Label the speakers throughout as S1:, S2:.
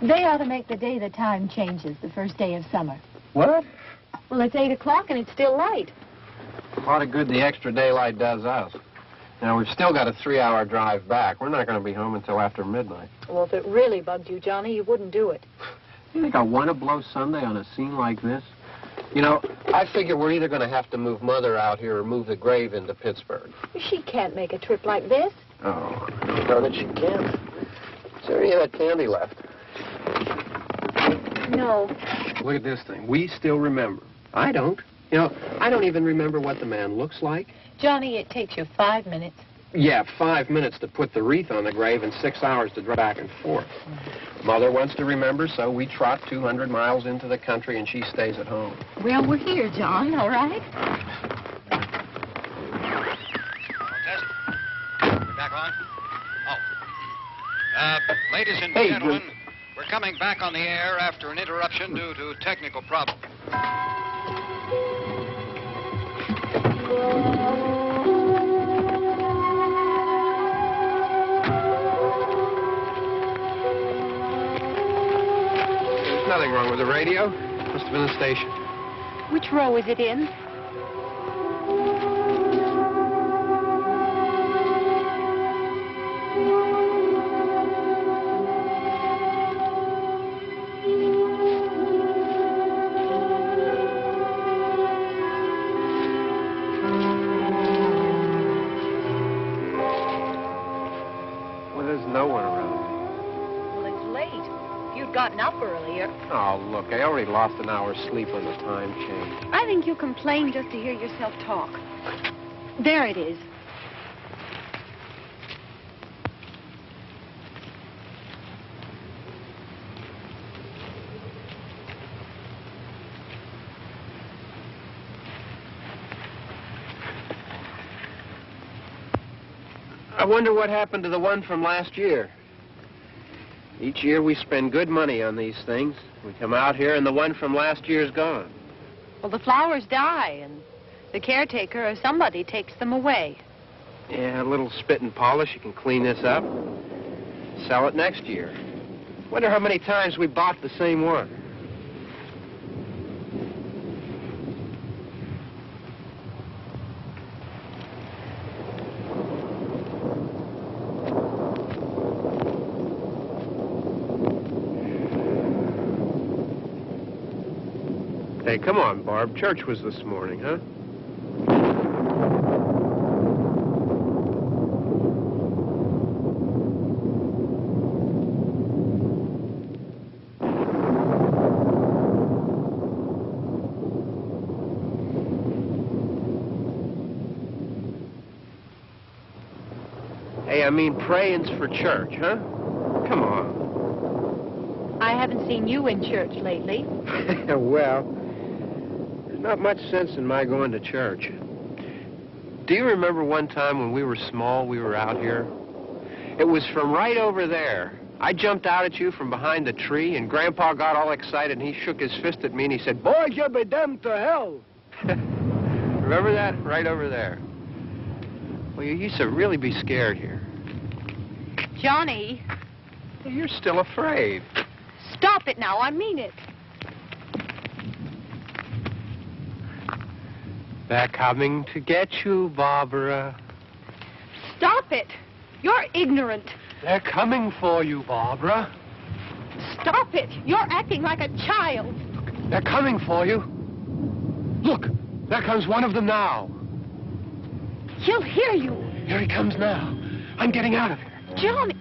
S1: They ought to make the day the time changes, the first day of summer.
S2: What?
S1: Well, it's 8 o'clock and it's still light.
S2: A lot of good the extra daylight does us. Now, we've still got a 3-hour drive back. We're not going to be home until after midnight.
S1: Well, if it really bugged you, Johnny, you wouldn't do it.
S2: You think I want to blow Sunday on a scene like this? You know, I figure we're either going to have to move Mother out here or move the grave into Pittsburgh.
S1: She can't make a trip like this.
S2: Oh, darn it, she can't. Is there any of that candy left?
S1: No.
S2: Look at this thing. We still remember. I don't. You know, I don't even remember what the man looks like.
S1: Johnny, it takes you 5 minutes.
S2: Yeah, 5 minutes to put the wreath on the grave and 6 hours to drive back and forth. Mother wants to remember, so we trot 200 miles into the country and she stays at home.
S1: Well, we're here, John, all right?
S3: Test. We're back on? Oh. Ladies and gentlemen, we're coming back on the air after an interruption due to technical problems.
S2: There's nothing wrong with the radio. Must have been the station.
S1: Which row is it in? Gotten up earlier.
S2: Oh, look, I already lost an hour's sleep on the time change.
S1: I think you complain just to hear yourself talk. There it is.
S2: I wonder what happened to the one from last year. Each year we spend good money on these things. We come out here and the one from last year's gone.
S1: Well, the flowers die and the caretaker or somebody takes them away.
S2: Yeah, a little spit and polish. You can clean this up. Sell it next year. Wonder how many times we bought the same one. Hey, come on, Barb. Church was this morning, huh? I mean praying's for church, huh? Come on.
S1: I haven't seen you in church lately.
S2: Well, there's not much sense in my going to church. Do you remember one time when we were small, we were out here? It was from right over there. I jumped out at you from behind the tree, and Grandpa got all excited, and he shook his fist at me, and he said, "Boys, you'll be damned to hell." Remember that? Right over there. Well, you used to really be scared here.
S1: Johnny,
S2: You're still afraid.
S1: stop it now. I mean it.
S2: They're coming to get you, Barbara.
S1: Stop it. You're ignorant.
S2: They're coming for you, Barbara.
S1: Stop it. You're acting like a child.
S2: They're coming for you. Look, there comes one of them now.
S1: He'll hear you.
S2: Here he comes now. I'm getting out of here.
S1: Johnny.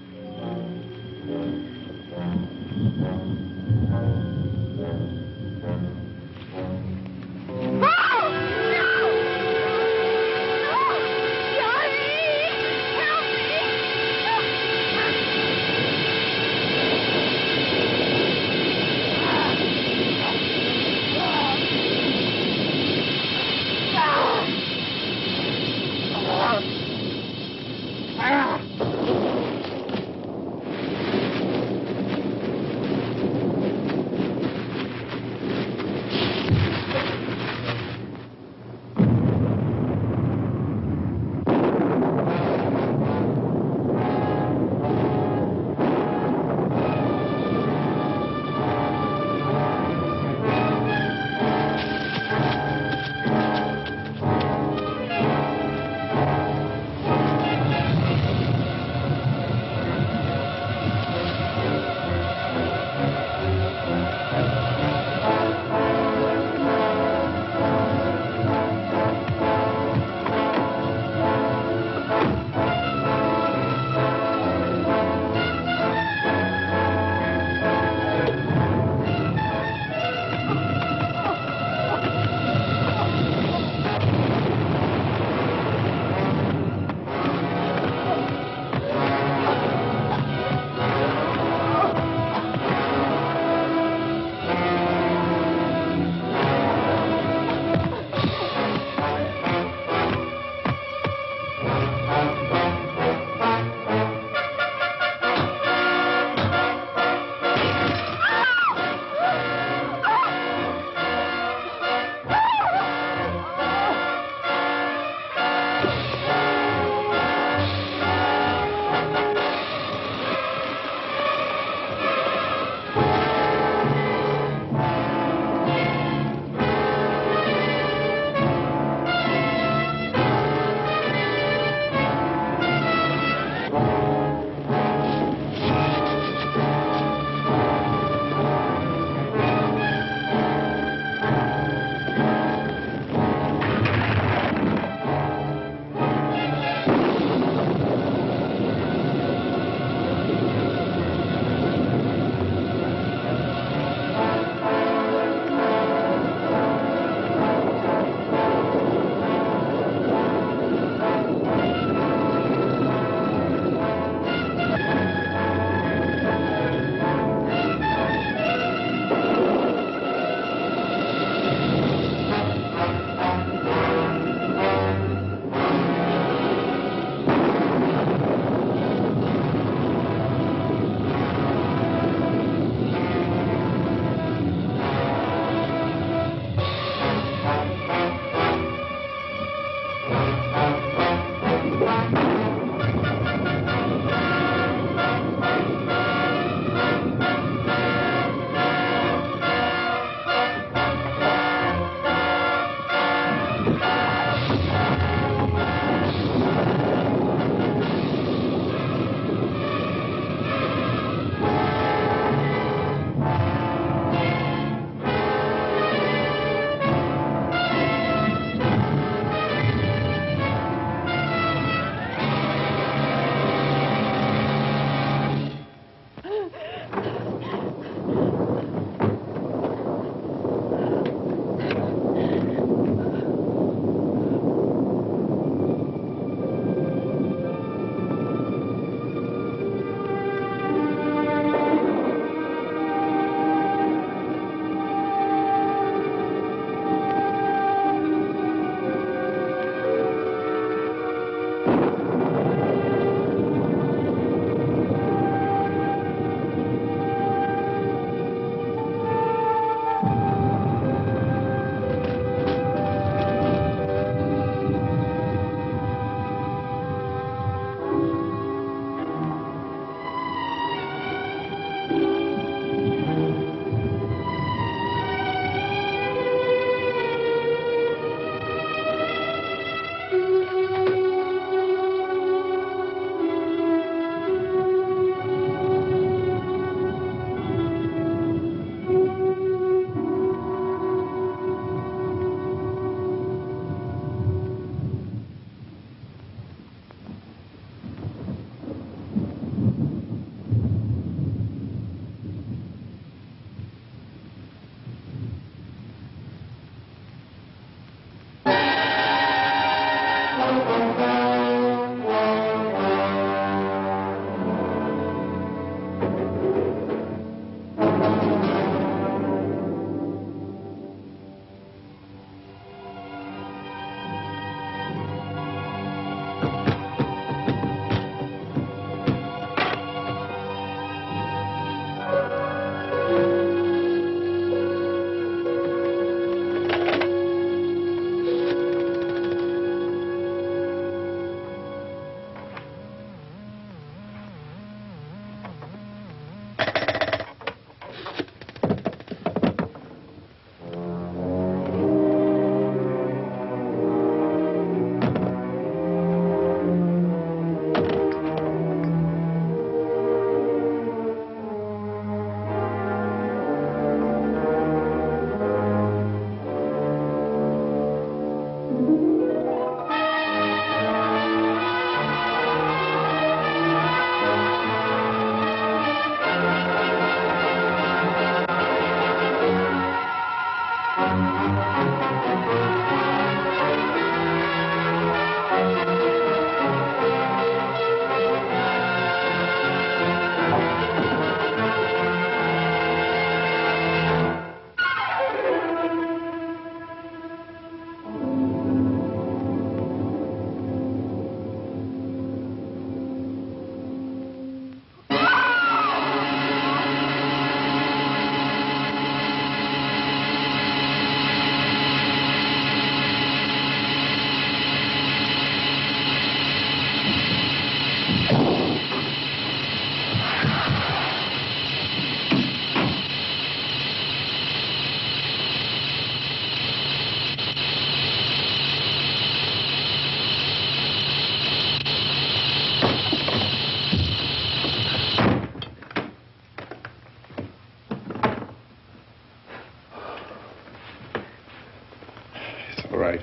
S4: right.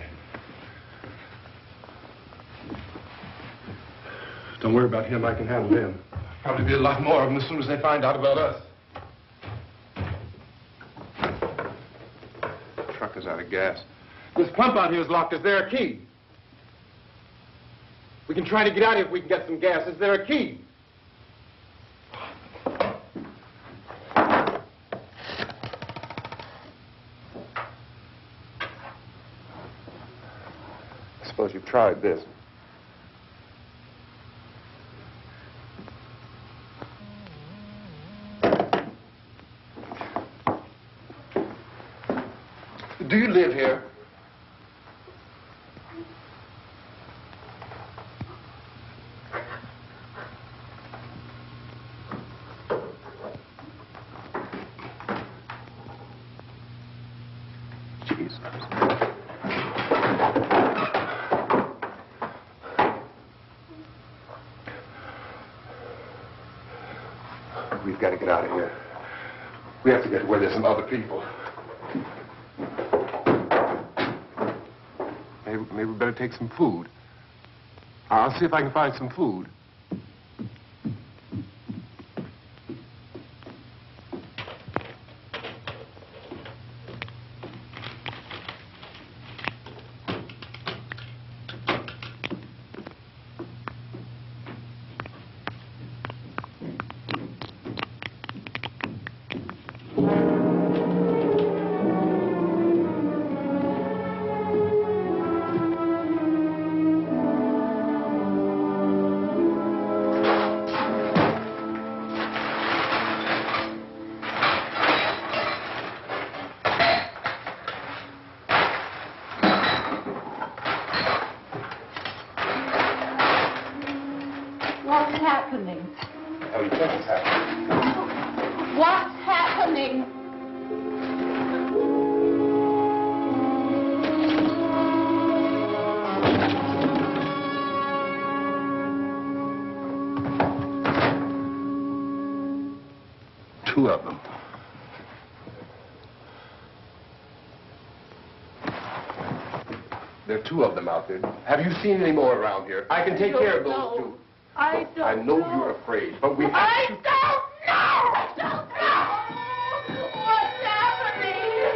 S4: Don't worry about him. I can handle him. Probably be a lot more of them as soon as they find out about us. The truck is out of gas. This pump out here is locked. Is there a key? We can try to get out here if we can get some gas. Is there a key? I suppose you've tried this. Do you live here? Jesus. We've got to get out of here. We have to get to where there's some other people. Maybe we better take some food. I'll see if I can find some food.
S1: What's happening?
S4: How do you think it's happening?
S1: What's happening?
S4: Two of them. There are two of them out there. Have you seen any more around here? I can take care of those two.
S1: I don't
S4: I know
S1: know.
S4: you're afraid, but we have
S1: I
S4: to...
S1: don't know! I don't know! What's happening?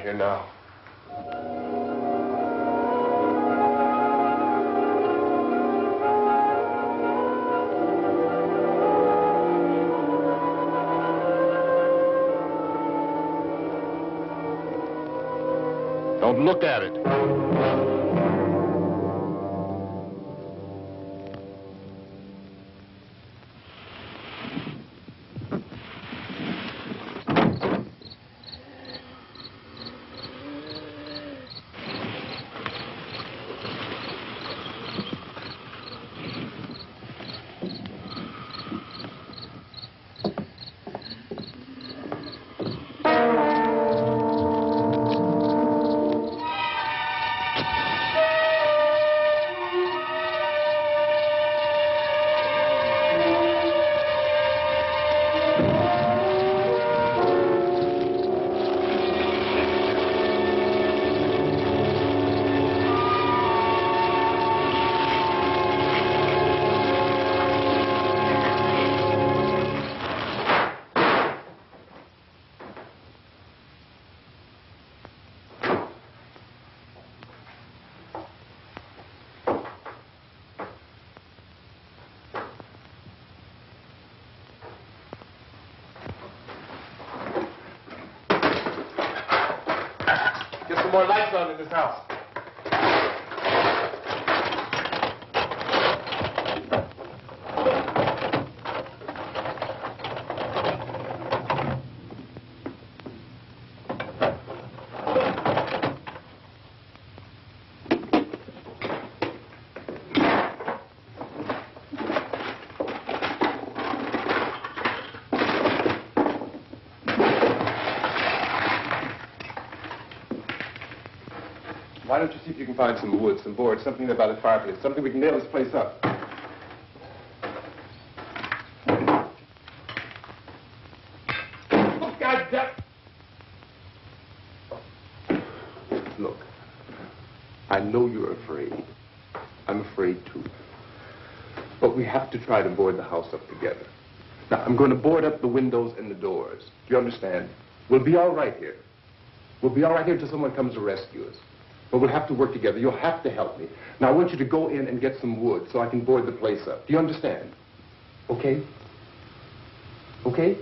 S4: here now.
S5: Don't look at it.
S4: Get some more lights on in this house. Why don't you see if you can find some wood, some board, something there by the fireplace, something we can nail this place up. Oh, God damn. Look, I know you're afraid. I'm afraid too. But we have to try to board the house up together. Now, I'm going to board up the windows and the doors. Do you understand? We'll be all right here. We'll be all right here until someone comes to rescue us. But we'll have to work together. You'll have to help me. Now, I want you to go in and get some wood so I can board the place up. Do you understand? Okay? Okay?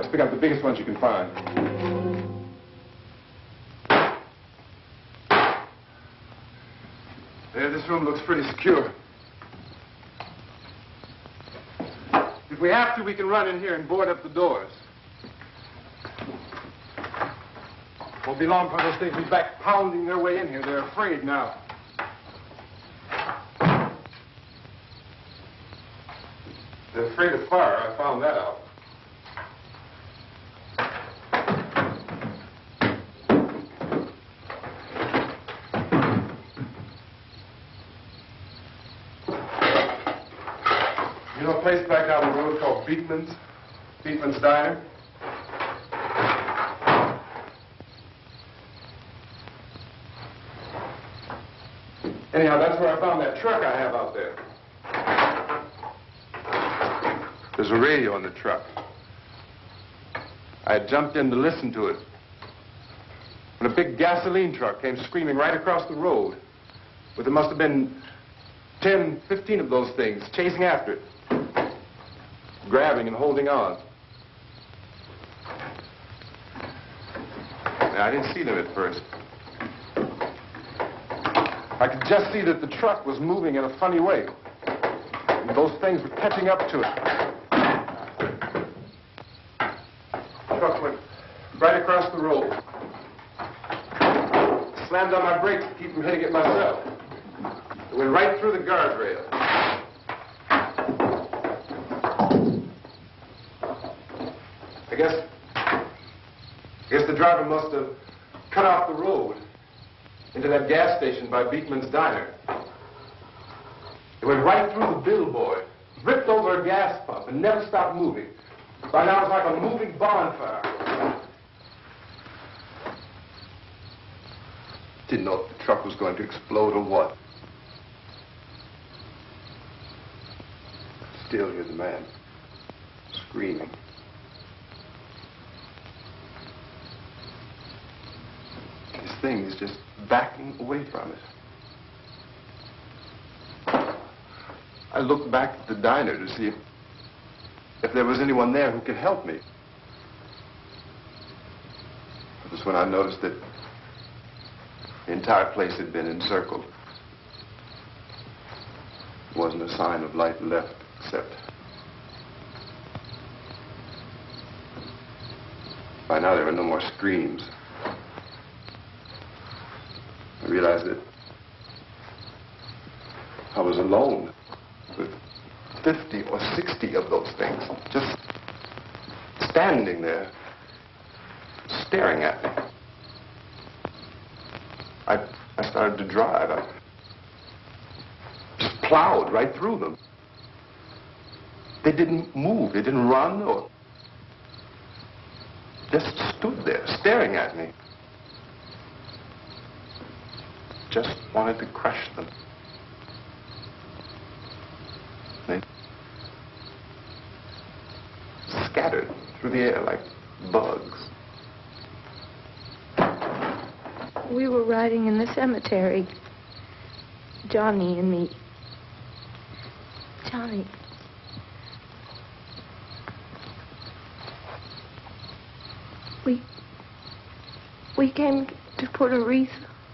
S4: Let's pick up the biggest ones you can find. There, this room looks pretty secure. If we have to, we can run in here and board up the doors. Won't be long before those things be back pounding their way in here. They're afraid now. They're afraid of fire. I found that out. You know a place back down the road called Beekman's? Beekman's Diner? Anyhow, that's where I found that truck I have out there. There's a radio in the truck. I had jumped in to listen to it when a big gasoline truck came screaming right across the road. But there must have been 10, 15 of those things chasing after it, grabbing and holding on. Now, I didn't see them at first. I could just see that the truck was moving in a funny way. And those things were catching up to it. The truck went right across the road. Slammed on my brakes to keep from hitting it myself. It went right through the guardrail. I guess the driver must have cut off the road into that gas station by Beekman's Diner. It went right through the billboard, ripped over a gas pump, and never stopped moving. By now, it's like a moving bonfire. Didn't know if the truck was going to explode or what. Still hear the man screaming. This thing is just backing away from it. I looked back at the diner to see if there was anyone there who could help me. It was when I noticed that the entire place had been encircled. There wasn't a sign of light left except by now there were no more screams. I realized that I was alone with 50 or 60 of those things, just standing there, staring at me. I started to drive. I just plowed right through them. They didn't move. They didn't run or just stood there, staring at me. Just wanted to crush them. They scattered through the air like bugs.
S6: We were riding in the cemetery, Johnny and me. Johnny. We came to put a wreath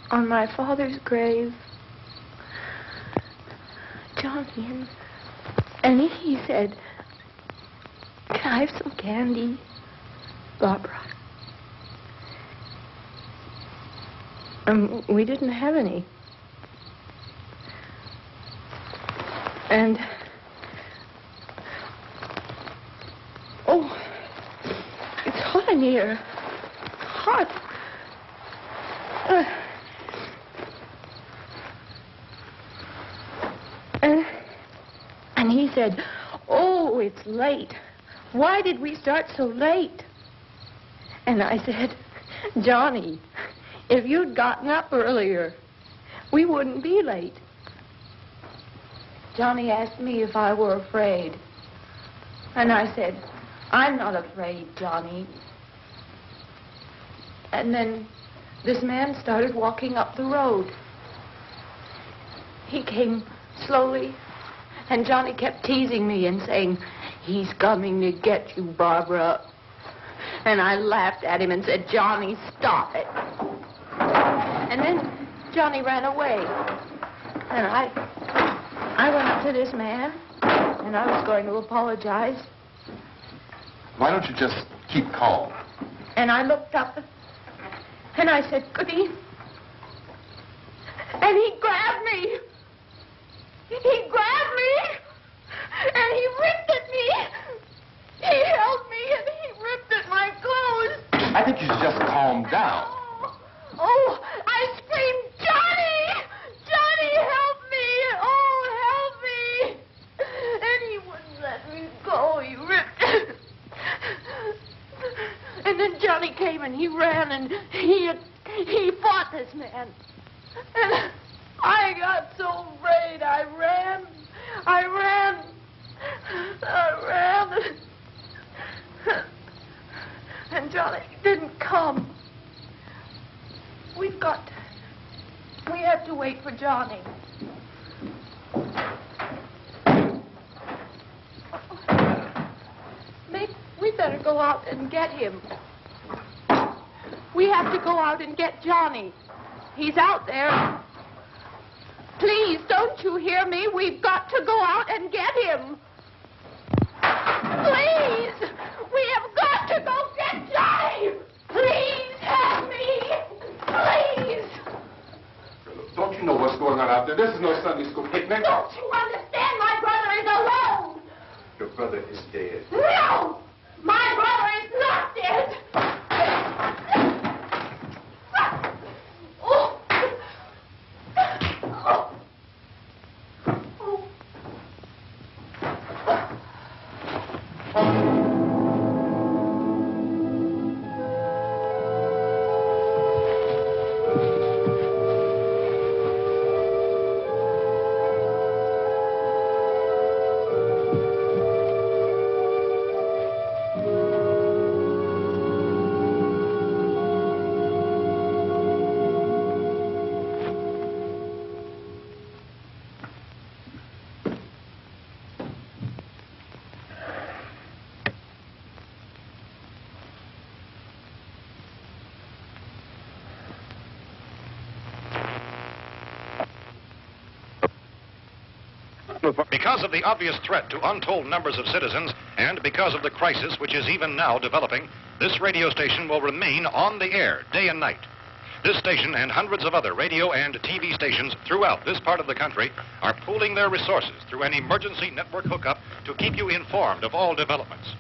S6: on my father's grave. Johnny, and he said, "Can I have some candy, Barbara?" We didn't have any. And, oh, it's hot in here. Hot. And he said, "Oh, it's late. Why did we start so late?" And I said, "Johnny, if you'd gotten up earlier, we wouldn't be late." Johnny asked me if I were afraid. And I said, "I'm not afraid, Johnny." And then this man started walking up the road. He came slowly, and Johnny kept teasing me and saying, "He's coming to get you, Barbara." And I laughed at him and said, Johnny, stop it. And then Johnny ran away. And I went up to this man, and I was going to apologize.
S4: Why don't you just keep calm?
S6: And I looked up, and I said, Goody. And he grabbed me. He grabbed me, and he ripped at me. He held me, and he ripped at my clothes.
S4: I think you should just calm down.
S6: Oh, I screamed, Johnny! Johnny, help me! Oh, help me! And he wouldn't let me go. He ripped. And then Johnny came and he ran and he fought this man. And I got so afraid. I ran. And Johnny didn't come. We have to wait for Johnny. Maybe we better go out and get him. We have to go out and get Johnny. He's out there. Please, don't you hear me? We've got to go out and get him. Please! We have got to go get Johnny! Please help me! Please!
S4: Don't you know what's going on out there? This is no Sunday school picnic.
S6: Don't you understand? My brother is alone!
S4: Your brother is dead.
S6: No! My brother is not dead! Oh.
S3: Because of the obvious threat to untold numbers of citizens, and because of the crisis which is even now developing, this radio station will remain on the air day and night. This station and hundreds of other radio and TV stations throughout this part of the country are pooling their resources through an emergency network hookup to keep you informed of all developments.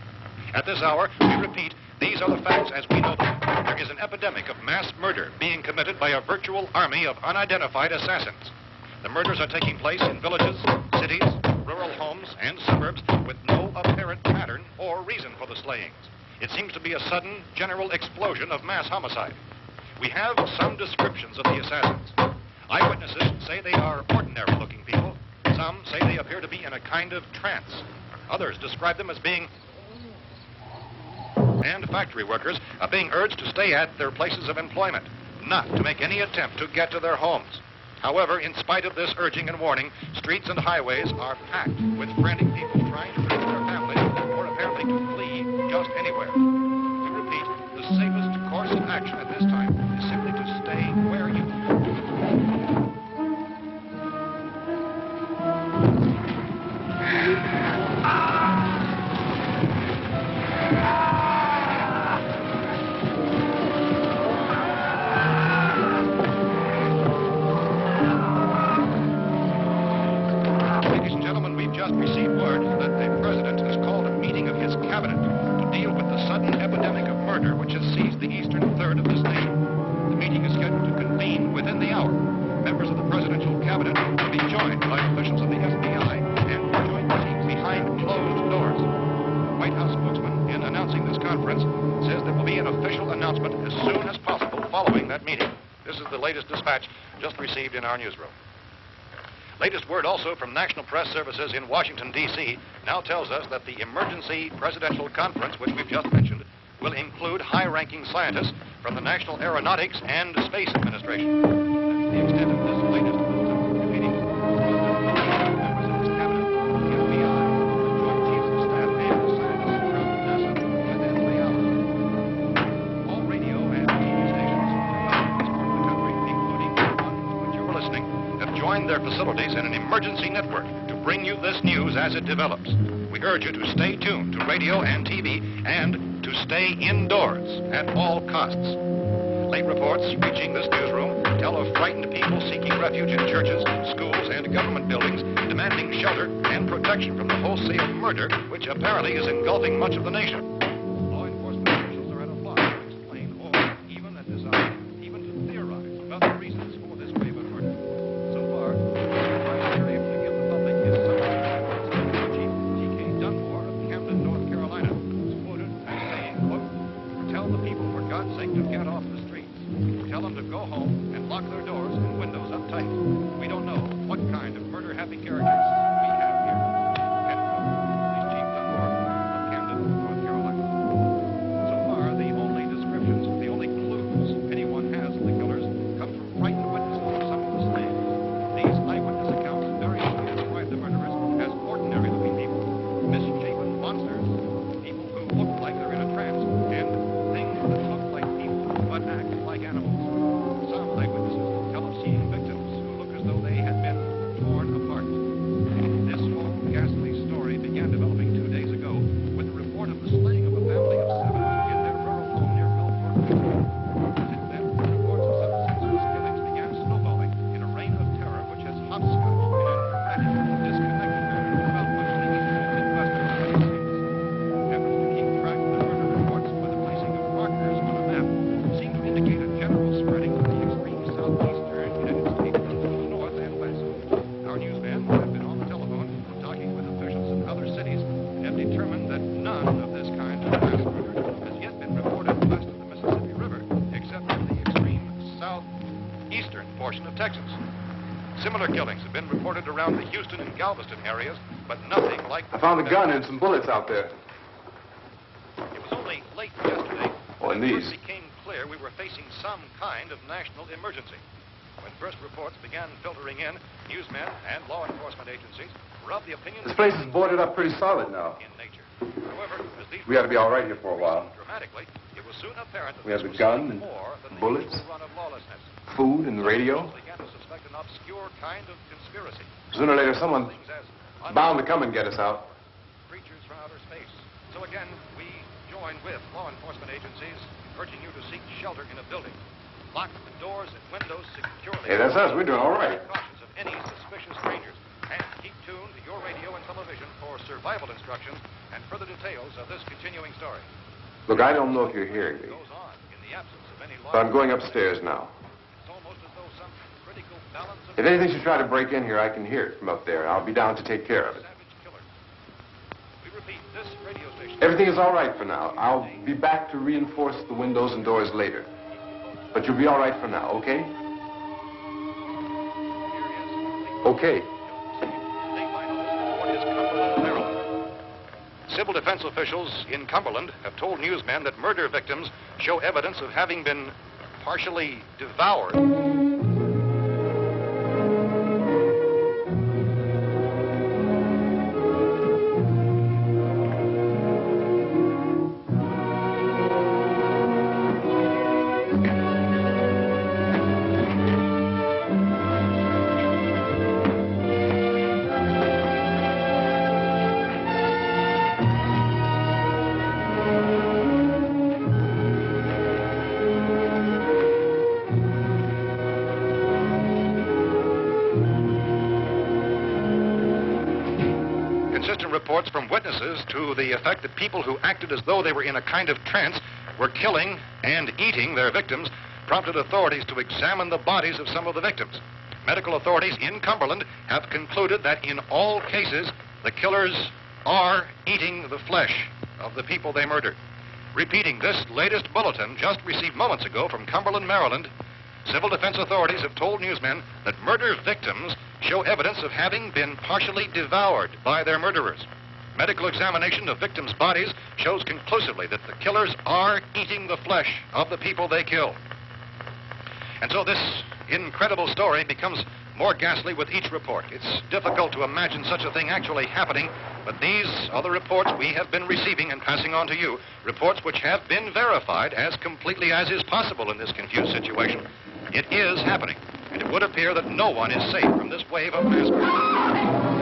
S3: At this hour, we repeat, these are the facts as we know them. There is an epidemic of mass murder being committed by a virtual army of unidentified assassins. The murders are taking place in villages, cities, rural homes, and suburbs with no apparent pattern or reason for the slayings. It seems to be a sudden, general explosion of mass homicide. We have some descriptions of the assassins. Eyewitnesses say they are ordinary-looking people. Some say they appear to be in a kind of trance. Others describe them as being... And factory workers are being urged to stay at their places of employment, not to make any attempt to get to their homes. However, in spite of this urging and warning, streets and highways are packed with frantic people trying to reach their families or apparently to flee just anywhere. We repeat, the safest course of action at this time is simply to stay where you just received word that the president has called a meeting of his cabinet to deal with the sudden epidemic of murder which has seized the eastern third of this nation. The meeting is scheduled to convene within the hour. Members of the presidential cabinet will be joined by officials of the FBI and joint teams behind closed doors. The White House spokesman, in announcing this conference, says there will be an official announcement as soon as possible following that meeting. This is the latest dispatch just received in our newsroom. Latest word also from National Press Services in Washington, D.C. now tells us that the emergency presidential conference, which we've just mentioned, will include high-ranking scientists from the National Aeronautics and Space Administration. That's the extent of this latest bulletin meeting. Members of his cabinet, the FBI, the joint chiefs of staff, and the scientists from NASA within the hour. joined their facilities in an emergency network to bring you this news as it develops. We urge you to stay tuned to radio and TV and to stay indoors at all costs. Late reports reaching this newsroom tell of frightened people seeking refuge in churches, schools, and government buildings, demanding shelter and protection from the wholesale murder which apparently is engulfing much of the nation. Law enforcement officials are at a loss to explain or even at this hour, even to theorize about the reasons for this wave of murder. So far, the advice we're able to give the public is something Chief G.K. Dunmore of Camden, North Carolina, was quoted as saying, quote, "Tell the people, for God's sake, to get off the streets. Tell them to go home and lock their doors and windows up tight. We don't know what kind of murder-happy characters we have here." End quote. This Chief Dunmore of Camden, North Carolina. So far, the only descriptions, the only clues anyone has of the killers come from frightened witnesses of some of the slain. These eyewitness accounts variously describe the murderers as ordinary-looking people, misshapen monsters, people who look like they're in a trance, and things that look like people but act like animals. Some eyewitnesses tell of seeing victims who look as though they had been torn apart. This whole ghastly story began developing 2 days ago with the report of the slaying of a family of 7 in their rural home near Gulfport. Since then, reports of such senseless killings began snowballing in a reign of terror which has hopscotched in an erratic, disconnected manner throughout much of the eastern and midwestern United States. Efforts to keep track of the murder reports by the placing of markers on a map seem to indicate a general spreading of the extreme southeastern United States to the north and west. Our newsmen have been on the telephone talking with officials in other cities and have determined that none of this kind of mass murder has yet been reported west of the Mississippi River, except in the extreme southeastern portion of Texas. Similar killings have been reported around the Houston and Galveston areas, but nothing like...
S4: I found a gun and some bullets out there.
S3: It was only late yesterday
S4: Oh, and
S3: when it
S4: these.
S3: first became clear we were facing some kind of national emergency. When first reports began filtering in, newsmen and law enforcement agencies were of the opinion
S4: This place is boarded up pretty solid now.
S3: in nature. However, as these
S4: We ought to be all right here for a while.
S3: dramatically, it was soon apparent that
S4: We have
S3: this
S4: the
S3: was
S4: gun
S3: something
S4: and
S3: more than
S4: bullets.
S3: the usual run of lawlessness.
S4: Food and the radio.
S3: Some began to suspect an obscure kind of conspiracy.
S4: Sooner or later, someone
S3: Things as
S4: bound to come and get us out.
S3: creatures from outer space. So again, we join with law enforcement agencies, urging you to seek shelter in a building. Lock the doors and windows securely.
S4: Hey, that's us. We're doing all right.
S3: Precautions of any suspicious strangers. And keep tuned to your radio and television for survival instructions and further details of this continuing story.
S4: Look, I don't know if you're hearing me,
S3: Goes on in the absence of any law.
S4: but I'm going upstairs now.
S3: It's almost as though some critical balance of
S4: If anything should try to break in here, I can hear it from up there. I'll be down to take care of it.
S3: savage killers. We repeat, this radio station.
S4: Everything is all right for now. I'll be back to reinforce the windows and doors later. But you'll be all right for now, okay? Okay.
S3: Civil defense officials in Cumberland have told newsmen that murder victims show evidence of having been partially devoured. Consistent reports from witnesses to the effect that people who acted as though they were in a kind of trance were killing and eating their victims prompted authorities to examine the bodies of some of the victims. Medical authorities in Cumberland have concluded that in all cases, the killers are eating the flesh of the people they murdered. Repeating this latest bulletin just received moments ago from Cumberland, Maryland, civil defense authorities have told newsmen that murder victims show evidence of having been partially devoured by their murderers. Medical examination of victims' bodies shows conclusively that the killers are eating the flesh of the people they kill. And so this incredible story becomes more ghastly with each report. It's difficult to imagine such a thing actually happening, but these are the reports we have been receiving and passing on to you, reports which have been verified as completely as is possible in this confused situation. It is happening. and it would appear that no one is safe from this wave of mass murder.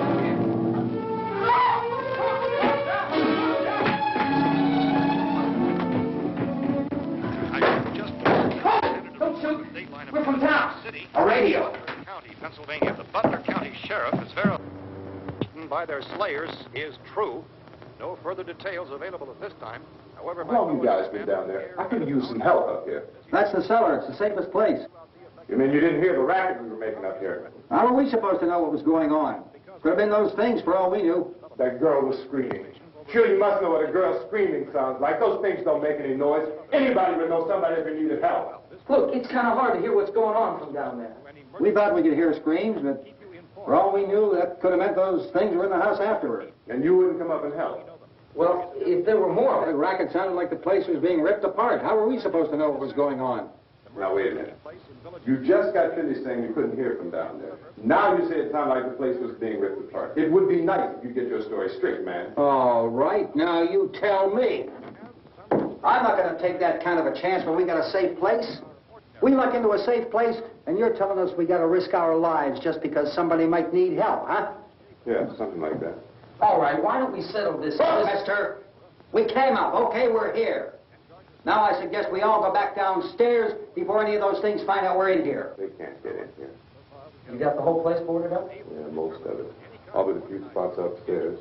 S7: Don't shoot! We're from town. A radio.
S3: County, Pennsylvania. The Butler County Sheriff is verified by their slayers is true. No further details available at this time. However,
S4: How long you guys been down there? I could use some help up here.
S8: That's the cellar. It's the safest place.
S4: You mean you didn't hear the racket we were making up here?
S8: How were we supposed to know what was going on? Could have been those things for all we knew.
S4: That girl was screaming. Sure, you must know what a girl screaming sounds like. Those things don't make any noise. Anybody would know somebody if they needed help.
S7: Look, it's kind of hard to hear what's going on from down there.
S8: We thought we could hear screams, but for all we knew, that could have meant those things were in the house afterward.
S4: And you wouldn't come up and help.
S7: Well, if there were more...
S8: The racket sounded like the place was being ripped apart. How were we supposed to know what was going on?
S4: Now, wait a minute. You just got finished saying you couldn't hear from down there. Now you say it sounded like the place was being ripped apart. It would be nice if you get your story straight, man.
S8: All right, now you tell me. I'm not going to take that kind of a chance when we got a safe place. We luck into a safe place, and you're telling us we got to risk our lives just because somebody might need help, huh?
S4: Yeah, something like that.
S7: All right, why don't we settle this...
S8: Look, mister, we came up. Okay, we're here. Now I suggest we all go back downstairs before any of those things find out we're in here.
S4: They can't get in here.
S7: You got the whole place boarded up?
S4: Yeah, most of it. All but a few spots upstairs.